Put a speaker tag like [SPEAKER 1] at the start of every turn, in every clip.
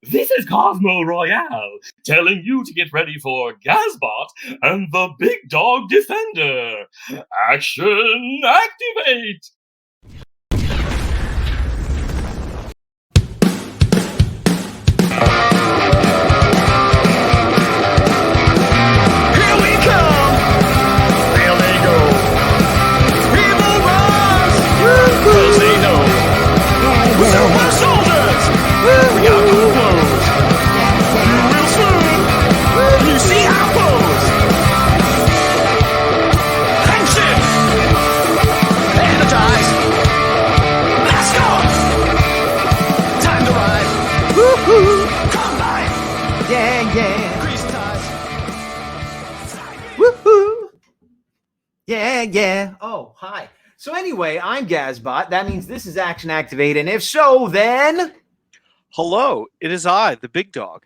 [SPEAKER 1] This is Cosmo Royale, telling you to get ready for Gazbot and the Big Dawg Defender. Action activate!
[SPEAKER 2] Yeah. Oh, hi. So anyway, I'm Gazbot. That means this is Action Activate, and if so, then...
[SPEAKER 3] Hello, it is I, the Big Dawg.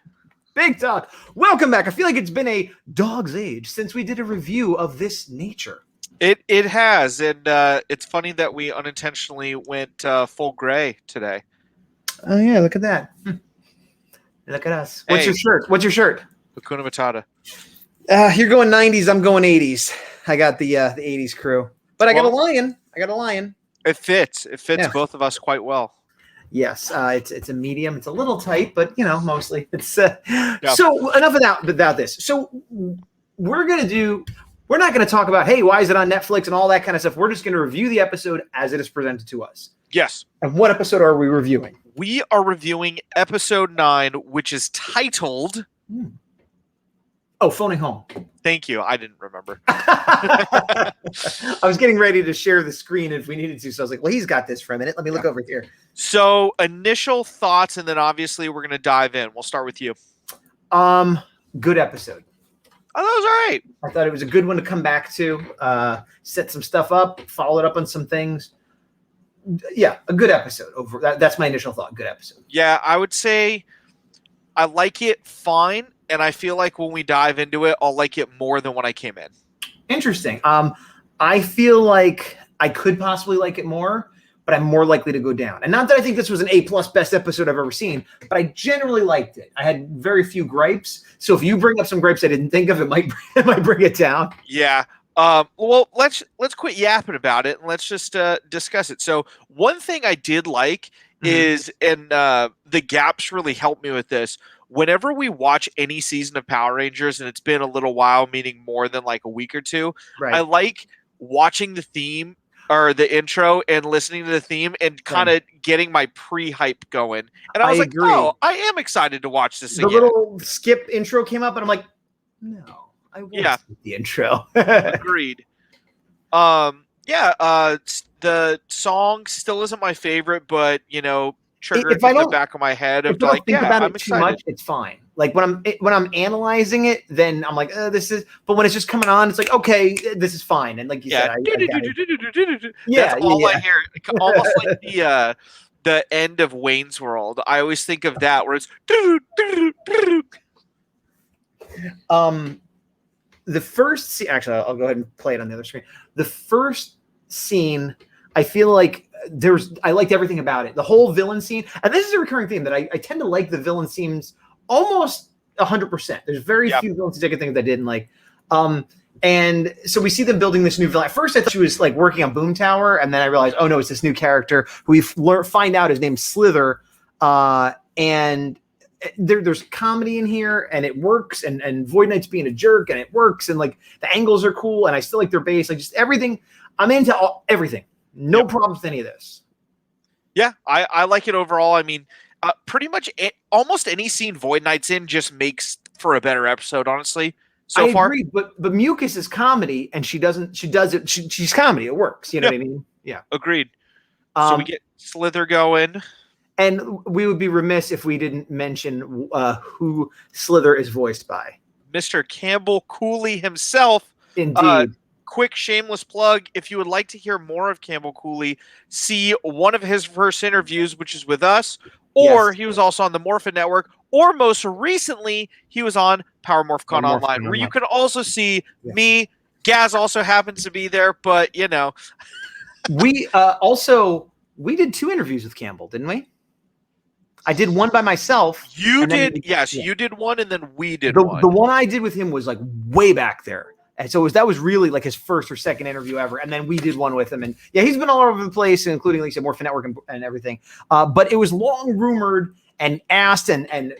[SPEAKER 2] Big Dawg. Welcome back. I feel like it's been a dog's age since we did a review of this nature.
[SPEAKER 3] It has, and it's funny that we unintentionally went full gray today.
[SPEAKER 2] Oh, yeah, look at that. Look at us. What's your shirt?
[SPEAKER 3] Hakuna Matata.
[SPEAKER 2] You're going 90s, I'm going 80s. I got the 80s crew. But I got a lion.
[SPEAKER 3] It fits. It fits both of us quite well.
[SPEAKER 2] Yes, it's a medium. It's a little tight, but mostly it's. So enough about this. So we're not going to talk about, hey, why is it on Netflix and all that kind of stuff. We're just going to review the episode as it is presented to us.
[SPEAKER 3] Yes.
[SPEAKER 2] And what episode are we reviewing?
[SPEAKER 3] We are reviewing episode 9, which is titled.
[SPEAKER 2] Oh, Phoning Home.
[SPEAKER 3] Thank you. I didn't remember.
[SPEAKER 2] I was getting ready to share the screen if we needed to. So I was like, well, he's got this for a minute. Let me look over here.
[SPEAKER 3] So initial thoughts, and then obviously we're going to dive in. We'll start with you.
[SPEAKER 2] Good episode.
[SPEAKER 3] Oh, that was all right.
[SPEAKER 2] I thought it was a good one to come back to. Set some stuff up, followed up on some things. Yeah, a good episode. That's my initial thought. Good episode.
[SPEAKER 3] Yeah, I would say I like it fine. And I feel like when we dive into it, I'll like it more than when I came in.
[SPEAKER 2] Interesting. I feel like I could possibly like it more, but I'm more likely to go down. And not that I think this was an A+ best episode I've ever seen, but I generally liked it. I had very few gripes. So if you bring up some gripes I didn't think of, it might bring it down.
[SPEAKER 3] Yeah. Well, let's quit yapping about it and let's just discuss it. So one thing I did like is, and the gaps really helped me with this. Whenever we watch any season of Power Rangers, and it's been a little while, meaning more than like a week or two, right. I like watching the theme or the intro and listening to the theme and kind of getting my pre-hype going. And I was like, oh, I am excited to watch this again.
[SPEAKER 2] The little skip intro came up and I'm like, no, I won't skip the intro.
[SPEAKER 3] Agreed. The song still isn't my favorite, but, triggered in the back of my head of like, I'm excited. Too much,
[SPEAKER 2] it's fine. Like when I'm analyzing it, then I'm like, this is. But when it's just coming on, it's like, okay, this is fine. And like you said,
[SPEAKER 3] that's all I hear. Almost like the end of Wayne's World. I always think of that where it's.
[SPEAKER 2] The first scene. Actually, I'll go ahead and play it on the other screen. The first scene, I feel like. I liked everything about it. The whole villain scene, and this is a recurring theme that I tend to like the villain scenes almost 100%. There's very few villains I can think of that I didn't like. And so we see them building this new villain. At first, I thought she was like working on Boom Tower, and then I realized, oh no, it's this new character who we find out his name's Slither. And there's comedy in here, and it works. And Void Knight's being a jerk, and it works. And like the angles are cool, and I still like their base. Like just everything. I'm into everything. No problems with any of this.
[SPEAKER 3] Yeah, I like it overall. I mean, pretty much almost any scene Void Knight's in just makes for a better episode, honestly. So far,
[SPEAKER 2] agree, but Mucus is comedy, and she does it. She's comedy. It works. You know what I mean? Yeah.
[SPEAKER 3] Agreed. So we get Slither going.
[SPEAKER 2] And we would be remiss if we didn't mention who Slither is voiced by.
[SPEAKER 3] Mr. Campbell Cooley himself.
[SPEAKER 2] Indeed.
[SPEAKER 3] Quick shameless plug, if you would like to hear more of Campbell Cooley, see one of his first interviews, which is with us, or he was also on the Morphin Network, or most recently, he was on Power MorphCon Online, where you can also see me. Gaz also happens to be there, but,
[SPEAKER 2] We did 2 interviews with Campbell, didn't we? I did one by myself.
[SPEAKER 3] You
[SPEAKER 2] and then
[SPEAKER 3] did, yes.
[SPEAKER 2] yeah.
[SPEAKER 3] You did one, and then we did
[SPEAKER 2] The
[SPEAKER 3] one.
[SPEAKER 2] one I did with him was like way back there. And so that was really like his first or second interview ever. And then we did one with him. And yeah, he's been all over the place, including, like I said, Morphin Network and everything. But it was long rumored and asked and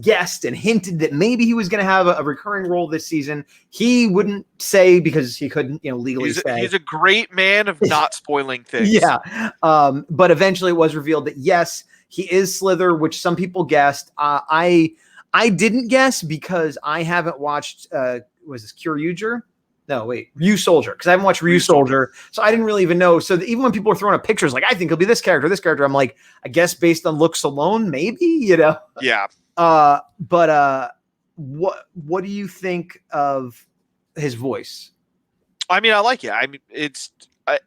[SPEAKER 2] guessed and hinted that maybe he was going to have a recurring role this season. He wouldn't say because he couldn't, legally say.
[SPEAKER 3] He's a great man of not spoiling things.
[SPEAKER 2] Yeah. But eventually it was revealed that, yes, he is Slither, which some people guessed. I didn't guess because I haven't watched was this Ryuger? No, wait, Ryu Soldier, because I haven't watched Ryu Soldier, so I didn't really even know. So even when people are throwing up pictures, like I think he'll be this character, I'm like, I guess based on looks alone, maybe,
[SPEAKER 3] Yeah.
[SPEAKER 2] But what do you think of his voice?
[SPEAKER 3] I mean, I like it. I mean, it's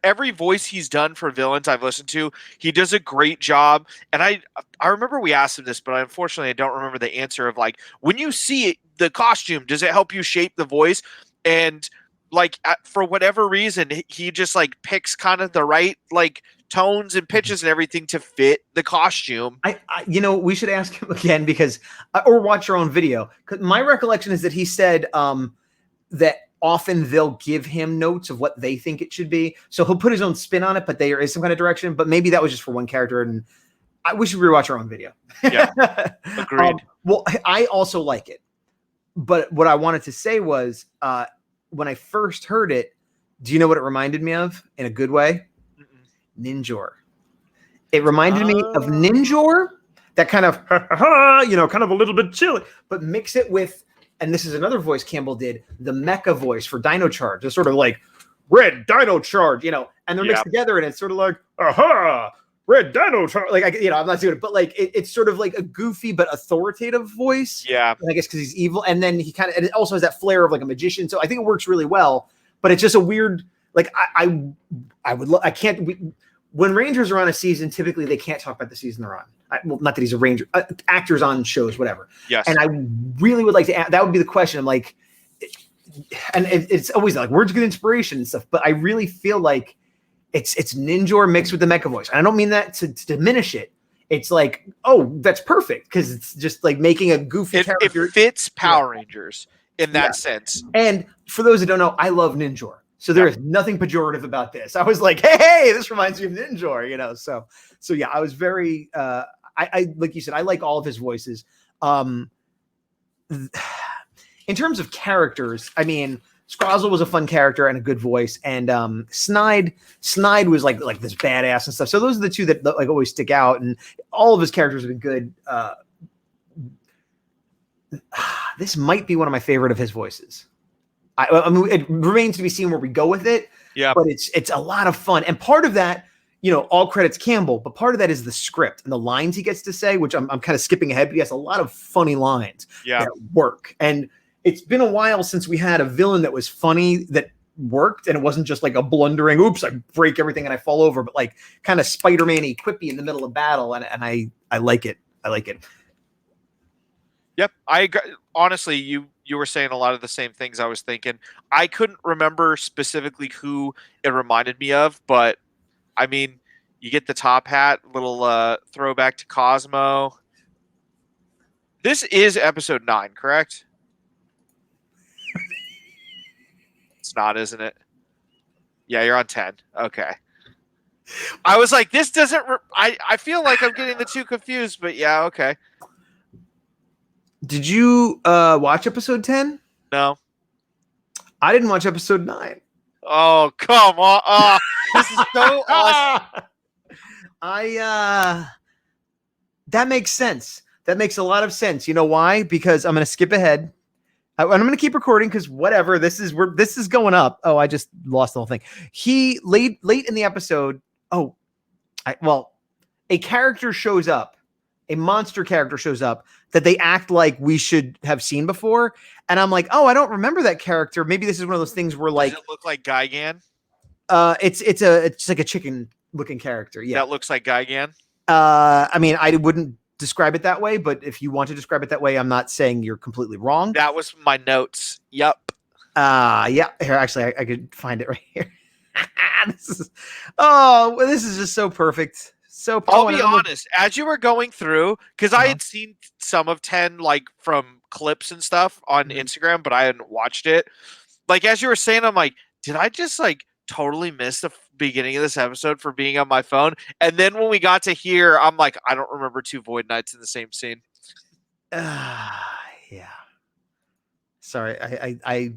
[SPEAKER 3] every voice he's done for villains I've listened to, he does a great job. And I remember we asked him this, but unfortunately I don't remember the answer of like, when you see the costume, does it help you shape the voice? And like, for whatever reason, he just like picks kind of the right like tones and pitches and everything to fit the costume.
[SPEAKER 2] We should ask him again because, or watch your own video. Cause my recollection is that he said that often they'll give him notes of what they think it should be. So he'll put his own spin on it, but there is some kind of direction, but maybe that was just for one character. And we should rewatch our own video.
[SPEAKER 3] Yeah, agreed.
[SPEAKER 2] Well, I also like it, but what I wanted to say was, when I first heard it, do you know what it reminded me of in a good way? Ninjor. It reminded me of Ninjor, that kind of, kind of a little bit chilly, but mix it with, and this is another voice Campbell did, the mecha voice for Dino Charge. It's sort of like, Red Dino Charge, and they're mixed together, and it's sort of like, Red Dino Charge. Like, I'm not doing it, but like, it's sort of like a goofy but authoritative voice.
[SPEAKER 3] Yeah.
[SPEAKER 2] And I guess because he's evil. And then he and it also has that flair of like a magician. So I think it works really well, but it's just a weird, like, when Rangers are on a season, typically they can't talk about the season they're on. Not that he's a Ranger, actors on shows, whatever.
[SPEAKER 3] Yes.
[SPEAKER 2] And I really would like to, that would be the question. I'm like, and it's always like words get inspiration and stuff, but I really feel like it's Ninjor mixed with the mecha voice. And I don't mean that to diminish it. It's like, oh, that's perfect because it's just like making a goofy character.
[SPEAKER 3] It fits Power Rangers in that sense.
[SPEAKER 2] And for those who don't know, I love Ninjor. So there is nothing pejorative about this. I was like, hey, this reminds me of Ninjor, So yeah, I was very, I like you said, I like all of his voices. In terms of characters, I mean, Scrozzle was a fun character and a good voice, and Snide was like this badass and stuff. So those are the two that like always stick out, and all of his characters have been good. This might be one of my favorite of his voices. I mean, it remains to be seen where we go with it.
[SPEAKER 3] Yeah,
[SPEAKER 2] but it's a lot of fun, and part of that, all credits Campbell, but part of that is the script and the lines he gets to say, which I'm kind of skipping ahead, but he has a lot of funny lines that work. And it's been a while since we had a villain that was funny that worked, and it wasn't just like a blundering, oops, I break everything and I fall over, but like kind of Spider-Man-y, quippy in the middle of battle, and I like it. I like it.
[SPEAKER 3] Yep, I agree. Honestly, you were saying a lot of the same things I was thinking. I couldn't remember specifically who it reminded me of, but I mean, you get the top hat, little throwback to Cosmo. This is episode 9, correct? It's not, isn't it? Yeah, you're on 10. Okay. I was like, this doesn't... I feel like I'm getting the two confused, but yeah, okay.
[SPEAKER 2] Did you watch episode 10?
[SPEAKER 3] No.
[SPEAKER 2] I didn't watch episode 9.
[SPEAKER 3] Oh, come on. This is so awesome.
[SPEAKER 2] That makes sense. That makes a lot of sense. You know why? Because I'm going to skip ahead. I'm going to keep recording because whatever. This is going up. Oh, I just lost the whole thing. He late in the episode. A character shows up. A monster character shows up that they act like we should have seen before. And I'm like, oh, I don't remember that character. Maybe this is one of those things where like,
[SPEAKER 3] does it look like Gigan?
[SPEAKER 2] It's like a chicken looking character. Yeah.
[SPEAKER 3] That looks like Gigan.
[SPEAKER 2] I mean, I wouldn't describe it that way, but if you want to describe it that way, I'm not saying you're completely wrong.
[SPEAKER 3] That was my notes. Yep.
[SPEAKER 2] Yeah. Here, actually, I could find it right here. This is just so perfect. So
[SPEAKER 3] I'll be honest, as you were going through, because I had seen some of 10 like from clips and stuff on Instagram, but I hadn't watched it. Like as you were saying, I'm like, did I just like totally miss the beginning of this episode for being on my phone? And then when we got to here, I'm like, I don't remember 2 Void Knights in the same scene.
[SPEAKER 2] Yeah. Sorry, I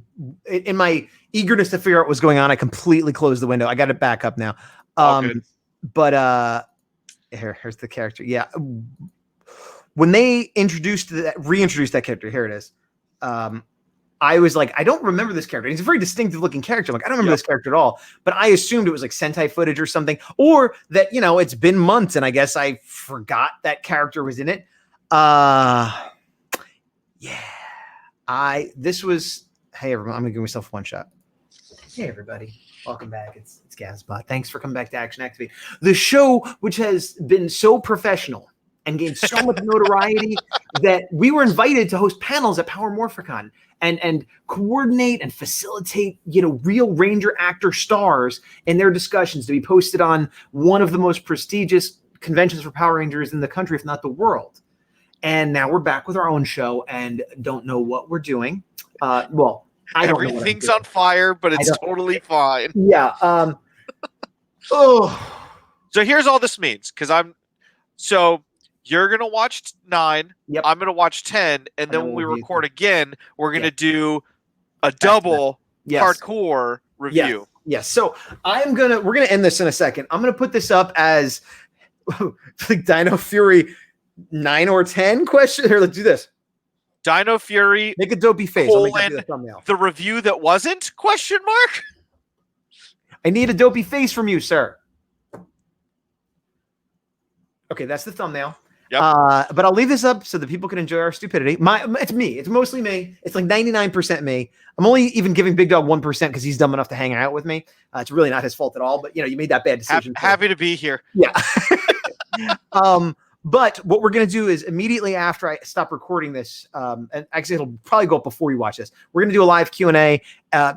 [SPEAKER 2] in my eagerness to figure out what was going on, I completely closed the window. I got it back up now. But here's the character. Yeah, when they reintroduced that character, here it is. I was like, I don't remember this character. He's a very distinctive looking character. I'm like, I don't remember this character at all. But I assumed it was like Sentai footage or something, or that it's been months and I guess I forgot that character was in it. Yeah. Hey everyone, I'm gonna give myself one shot. Hey everybody, welcome back. It's Gazbot. Thanks for coming back to Action Activate, the show which has been so professional and gained so much notoriety that we were invited to host panels at Power Morphicon and coordinate and facilitate real Ranger actor stars in their discussions to be posted on one of the most prestigious conventions for Power Rangers in the country, if not the world. And now we're back with our own show and don't know what we're doing. Well, I don't know.
[SPEAKER 3] Everything's on fire, but it's totally fine.
[SPEAKER 2] Yeah.
[SPEAKER 3] So here's all this means, so you're gonna watch 9.
[SPEAKER 2] Yep.
[SPEAKER 3] I'm gonna watch 10, and then when we record again, we're gonna do a double hardcore review.
[SPEAKER 2] Yes. So we're gonna end this in a second. I'm gonna put this up as like Dino Fury 9 or 10 question. Here, let's do this.
[SPEAKER 3] Dino Fury.
[SPEAKER 2] Make a dopey face. I'll make that be the thumbnail.
[SPEAKER 3] The review that wasn't ? Mark.
[SPEAKER 2] I need a dopey face from you, sir. Okay, that's the thumbnail.
[SPEAKER 3] Yep.
[SPEAKER 2] But I'll leave this up so that people can enjoy our stupidity. It's me. It's mostly me. It's like 99% me. I'm only even giving Big Dog 1% because he's dumb enough to hang out with me. It's really not his fault at all. But you made that bad decision.
[SPEAKER 3] Happy to be here.
[SPEAKER 2] Yeah. But what we're going to do is immediately after I stop recording this, and actually it'll probably go up before you watch this, we're going to do a live Q&A,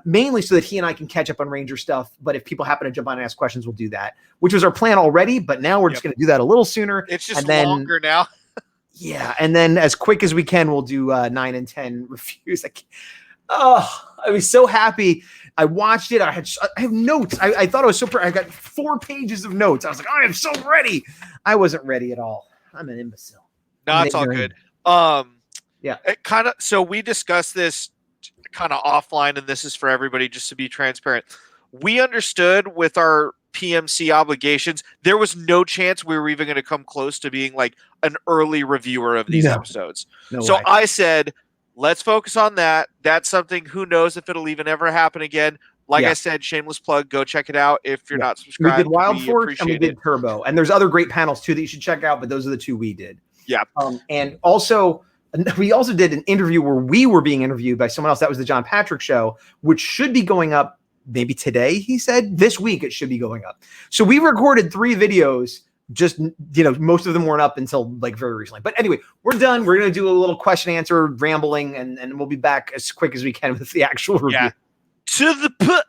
[SPEAKER 2] mainly so that he and I can catch up on Ranger stuff. But if people happen to jump on and ask questions, we'll do that, which was our plan already. But now we're just going to do that a little sooner.
[SPEAKER 3] It's just longer now.
[SPEAKER 2] Yeah. And then as quick as we can, we'll do 9 and 10 reviews. I was so happy. I watched it. I have notes. I thought I was so I got 4 pages of notes. I was like, I am so ready. I wasn't ready at all. I'm an imbecile.
[SPEAKER 3] No, it's all good.
[SPEAKER 2] Yeah.
[SPEAKER 3] So we discussed this kind of offline, and this is for everybody just to be transparent. We understood with our PMC obligations, there was no chance we were even going to come close to being like an early reviewer of these episodes. So I said, let's focus on that. That's something, who knows if it'll even ever happen again. Like I said, shameless plug, go check it out if you're not subscribed.
[SPEAKER 2] We did Wild Force and we did Turbo. And there's other great panels too that you should check out, but those are the 2 we did.
[SPEAKER 3] Yeah.
[SPEAKER 2] And also, we also did an interview where we were being interviewed by someone else. That was the John Patrick Show, which should be going up maybe today, he said. This week it should be going up. So we recorded 3 videos. Just, most of them weren't up until like very recently. But anyway, we're done. We're going to do a little question answer rambling, and we'll be back as quick as we can with the actual review. Yeah.
[SPEAKER 3] To the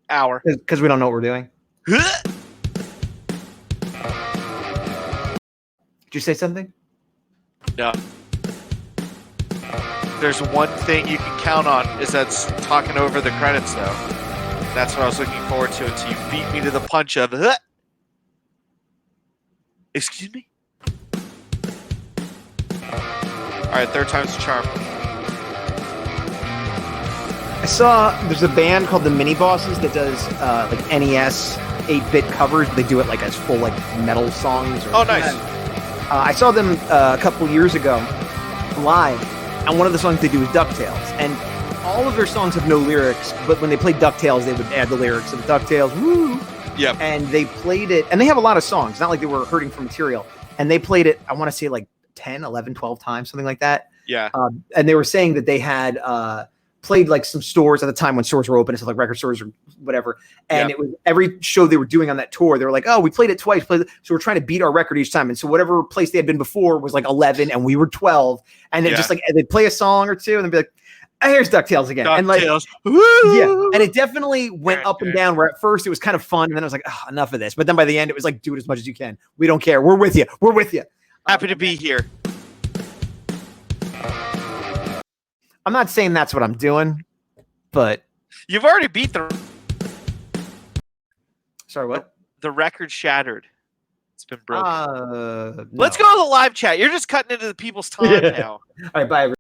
[SPEAKER 3] hour.
[SPEAKER 2] Because we don't know what we're doing. Did you say something?
[SPEAKER 3] No. There's one thing you can count on, is that's talking over the credits, though. That's what I was looking forward to until you beat me to the punch of Excuse me? All right, 3rd time's the charm.
[SPEAKER 2] I saw there's a band called the Mini Bosses that does like NES 8-bit covers. They do it like as full like metal songs.
[SPEAKER 3] Oh, nice.
[SPEAKER 2] I saw them a couple years ago live, and one of the songs they do is DuckTales. And all of their songs have no lyrics, but when they played DuckTales, they would add the lyrics of DuckTales. Woo!
[SPEAKER 3] Yep.
[SPEAKER 2] And they played it, and they have a lot of songs. Not like they were hurting for material. And they played it, I want to say like 10, 11, 12 times, something like that.
[SPEAKER 3] Yeah.
[SPEAKER 2] And they were saying that they had played like some stores at the time when stores were open, so like record stores or whatever. And it was every show they were doing on that tour, they were like, oh, we played it twice. So we're trying to beat our record each time. And so whatever place they had been before was like 11 and we were 12. And then just like they'd play a song or two and they'd be like, Here's DuckTales again. And like,
[SPEAKER 3] DuckTales.
[SPEAKER 2] yeah, and it definitely went up and down, where at first it was kind of fun, and then I was like, oh, enough of this. But then by the end, it was like, do it as much as you can. We don't care. We're with you. We're with you.
[SPEAKER 3] Happy to be here.
[SPEAKER 2] I'm not saying that's what I'm doing, but
[SPEAKER 3] You've already beat the
[SPEAKER 2] sorry, what?
[SPEAKER 3] The record shattered. It's been broken.
[SPEAKER 2] No.
[SPEAKER 3] Let's go to the live chat. You're just cutting into the people's time now.
[SPEAKER 2] All right, bye, everybody.